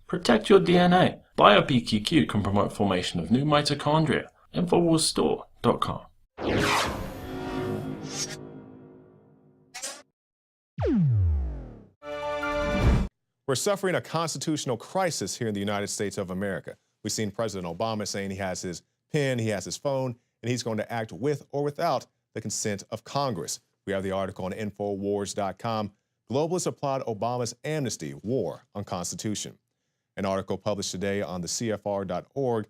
Protect your DNA. BioPQQ can promote formation of new mitochondria. Infowarsstore.com. We're suffering a constitutional crisis here in the United States of America. We've seen President Obama saying he has his pen, he has his phone, and he's going to act with or without the consent of Congress. We have the article on Infowars.com. Globalists applaud Obama's amnesty, war on Constitution. An article published today on the CFR.org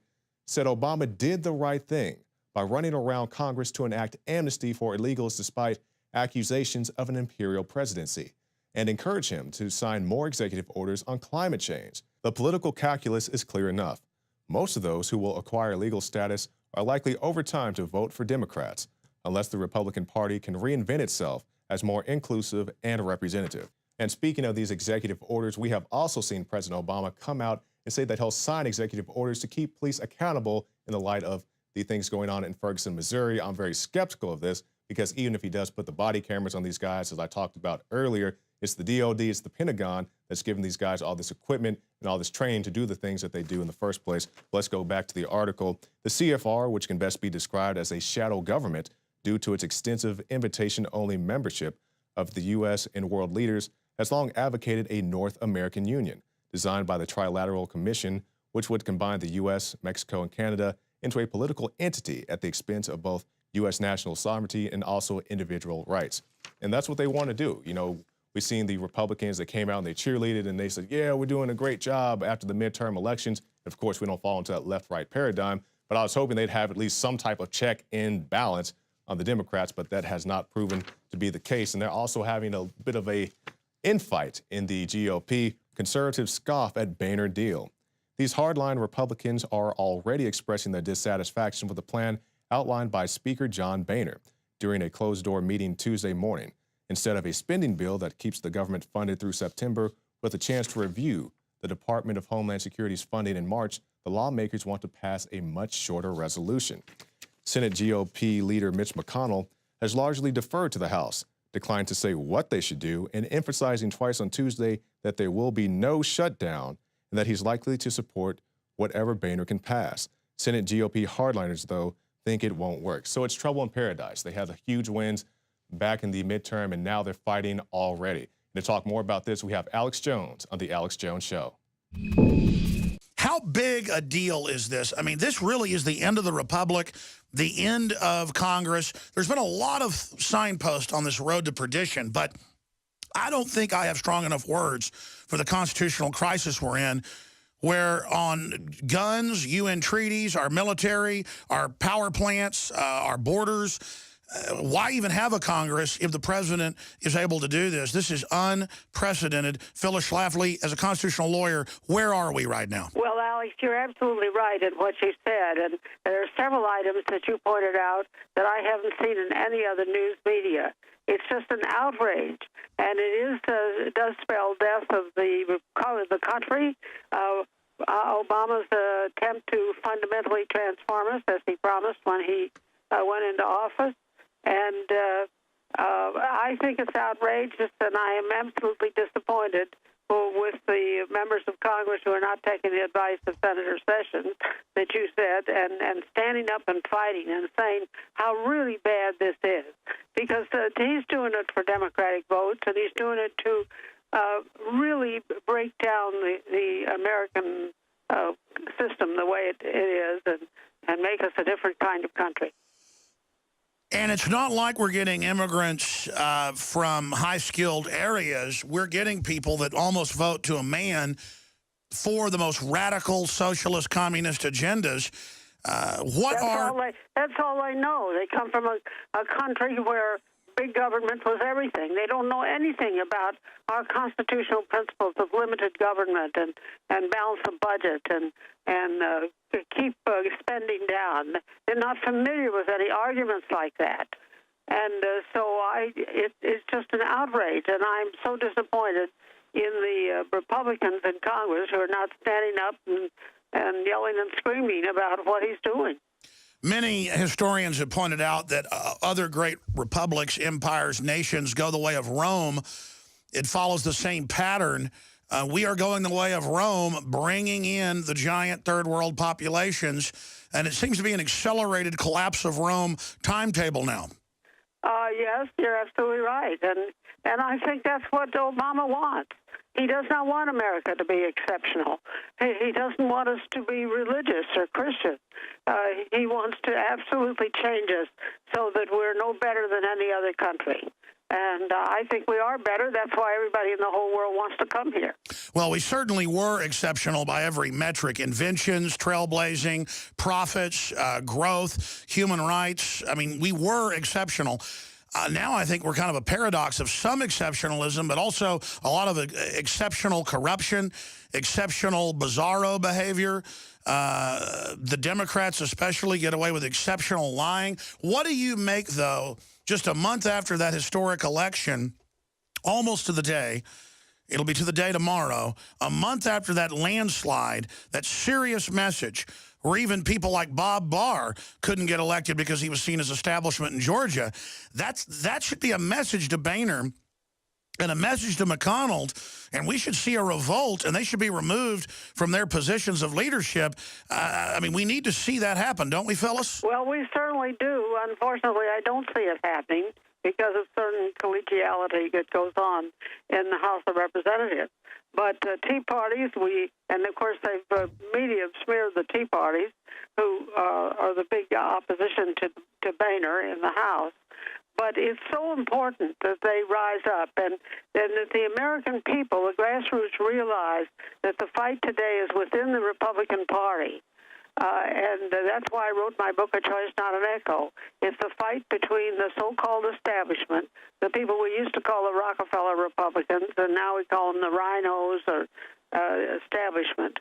said Obama did the right thing by running around Congress to enact amnesty for illegals despite accusations of an imperial presidency, and encourage him to sign more executive orders on climate change. The political calculus is clear enough. Most of those who will acquire legal status are likely over time to vote for Democrats, unless the Republican Party can reinvent itself as more inclusive and representative. And speaking of these executive orders, we have also seen President Obama come out and say that he'll sign executive orders to keep police accountable in the light of the things going on in Ferguson, Missouri. I'm very skeptical of this because even if he does put the body cameras on these guys, as I talked about earlier, it's the DOD, it's the Pentagon that's giving these guys all this equipment and all this training to do the things that they do in the first place. Let's go back to the article. The CFR, which can best be described as a shadow government due to its extensive invitation-only membership of the U.S. and world leaders, has long advocated a North American Union designed by the Trilateral Commission, which would combine the U.S., Mexico, and Canada into a political entity at the expense of both U.S. national sovereignty and also individual rights. And that's what they want to do. You know, we've seen the Republicans that came out and they cheerleaded and they said, yeah, we're doing a great job after the midterm elections. Of course, we don't fall into that left-right paradigm, but I was hoping they'd have at least some type of check and balance on the Democrats, but that has not proven to be the case. And they're also having a bit of a infight in the GOP. Conservatives scoff at Boehner deal. These hardline Republicans are already expressing their dissatisfaction with the plan outlined by Speaker John Boehner during a closed-door meeting Tuesday morning. Instead of a spending bill that keeps the government funded through September with a chance to review the Department of Homeland Security's funding in March, the lawmakers want to pass a much shorter resolution. Senate GOP leader Mitch McConnell has largely deferred to the House, declined to say what they should do, and emphasizing twice on Tuesday that there will be no shutdown and that he's likely to support whatever Boehner can pass. Senate GOP hardliners, though, think it won't work. So it's trouble in paradise. They had the huge wins back in the midterm, and now they're fighting already. And to talk more about this, we have Alex Jones on The Alex Jones Show. How big a deal is this? I mean, this really is the end of the Republic, the end of Congress. There's been a lot of signposts on this road to perdition, but I don't think I have strong enough words for the constitutional crisis we're in, where on guns, UN treaties, our military, our power plants, our borders, why even have a Congress if the president is able to do this? This is unprecedented. Phyllis Schlafly, as a constitutional lawyer, where are we right now? Well, Alex, you're absolutely right in what you said. And there are several items that you pointed out that I haven't seen in any other news media. It's just an outrage. And it does spell death of the country. Obama's attempt to fundamentally transform us, as he promised when he went into office. And I think it's outrageous, and I am absolutely disappointed with the members of Congress who are not taking the advice of Senator Sessions that you said, and standing up and fighting and saying how really bad this is. Because he's doing it for Democratic votes, and he's doing it to really break down the American system the way it is and make us a different kind of country. And it's not like we're getting immigrants from high-skilled areas. We're getting people that almost vote to a man for the most radical socialist communist agendas. That's all I know. They come from a country where big government was everything. They don't know anything about our constitutional principles of limited government and balance of budget and keep spending down. They're not familiar with any arguments like that. And so it's just an outrage, and I'm so disappointed in the Republicans in Congress who are not standing up and yelling and screaming about what he's doing. Many historians have pointed out that other great republics, empires, nations go the way of Rome. It follows the same pattern. We are going the way of Rome, bringing in the giant third world populations, and it seems to be an accelerated collapse of Rome timetable now. Yes, you're absolutely right, and I think that's what Obama wants. He does not want America to be exceptional. He doesn't want us to be religious or Christian. He wants to absolutely change us so that we're no better than any other country. And I think we are better. That's why everybody in the whole world wants to come here. Well, we certainly were exceptional by every metric. Inventions, trailblazing, profits, growth, human rights. I mean, we were exceptional. Now I think we're kind of a paradox of some exceptionalism, but also a lot of exceptional corruption, exceptional bizarro behavior. The Democrats especially get away with exceptional lying. What do you make, though, just a month after that historic election, almost to the day, it'll be to the day tomorrow, a month after that landslide, that serious message, where even people like Bob Barr couldn't get elected because he was seen as establishment in Georgia, that should be a message to Boehner and a message to McConnell, and we should see a revolt, and they should be removed from their positions of leadership. I mean, we need to see that happen, don't we, Phyllis? Well, we certainly do. Unfortunately, I don't see it happening because of certain collegiality that goes on in the House of Representatives. But Tea Parties, and of course, media have smeared the Tea Parties, who are the big opposition to Boehner in the House. But it's so important that they rise up and that the American people, the grassroots, realize that the fight today is within the Republican Party. And that's why I wrote my book, A Choice, Not an Echo. It's the fight between the so-called establishment, the people we used to call the Rockefeller Republicans, and now we call them the Rhinos or establishment,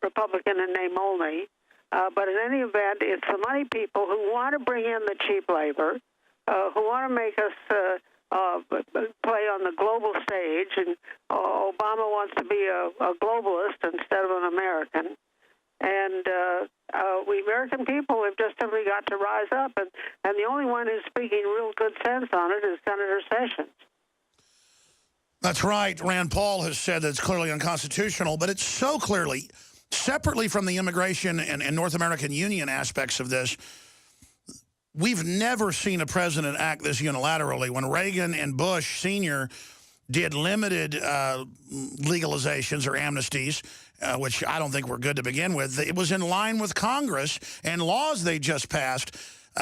Republican in name only. But in any event, it's the money people who want to bring in the cheap labor, who want to make us play on the global stage, and Obama wants to be a globalist instead of an American. And we American people have just simply got to rise up, and the only one who's speaking real good sense on it is Senator Sessions. That's right. Rand Paul has said that it's clearly unconstitutional, but it's so clearly, separately from the immigration and North American Union aspects of this, we've never seen a president act this unilaterally. When Reagan and Bush Sr. did limited legalizations or amnesties, which I don't think were good to begin with, it was in line with Congress and laws they just passed,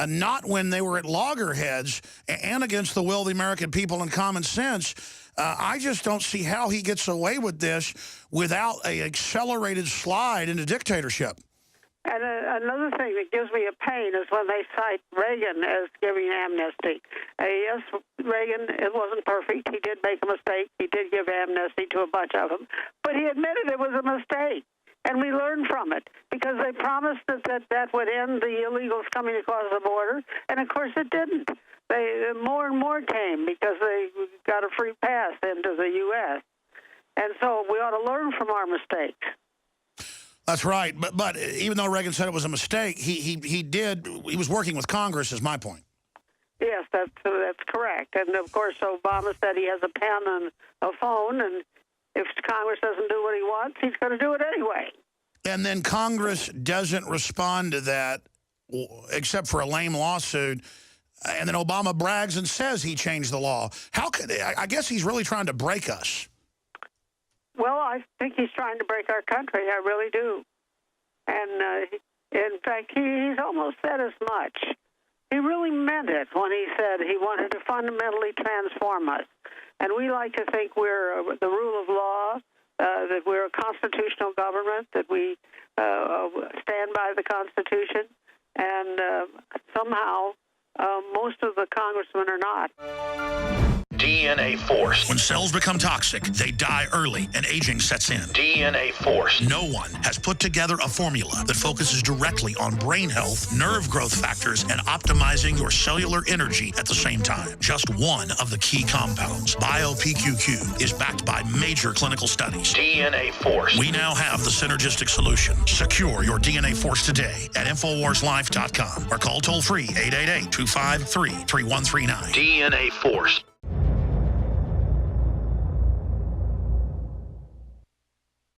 not when they were at loggerheads and against the will of the American people and common sense. I just don't see how he gets away with this without an accelerated slide into dictatorship. And another thing that gives me a pain is when they cite Reagan as giving amnesty. Yes, Reagan, it wasn't perfect. He did make a mistake. He did give amnesty to a bunch of them. But he admitted it was a mistake. And we learned from it because they promised that would end the illegals coming across the border. And, of course, it didn't. More and more came because they got a free pass into the U.S. And so we ought to learn from our mistakes. That's right. But even though Reagan said it was a mistake, he was working with Congress, is my point. Yes, that's correct. And, of course, Obama said he has a pen and a phone, and if Congress doesn't do what he wants, he's going to do it anyway. And then Congress doesn't respond to that except for a lame lawsuit. And then Obama brags and says he changed the law. I guess he's really trying to break us. Well, I think he's trying to break our country. I really do. And, in fact, he's almost said as much. He really meant it when he said he wanted to fundamentally transform us. And we like to think we're the rule of law, that we're a constitutional government, that we stand by the Constitution. And somehow most of the congressmen are not. DNA Force. When cells become toxic, they die early and aging sets in. DNA Force. No one has put together a formula that focuses directly on brain health, nerve growth factors, and optimizing your cellular energy at the same time. Just one of the key compounds, BioPQQ, is backed by major clinical studies. DNA Force. We now have the synergistic solution. Secure your DNA Force today at InfoWarsLife.com or call toll-free 888-253-3139. DNA Force.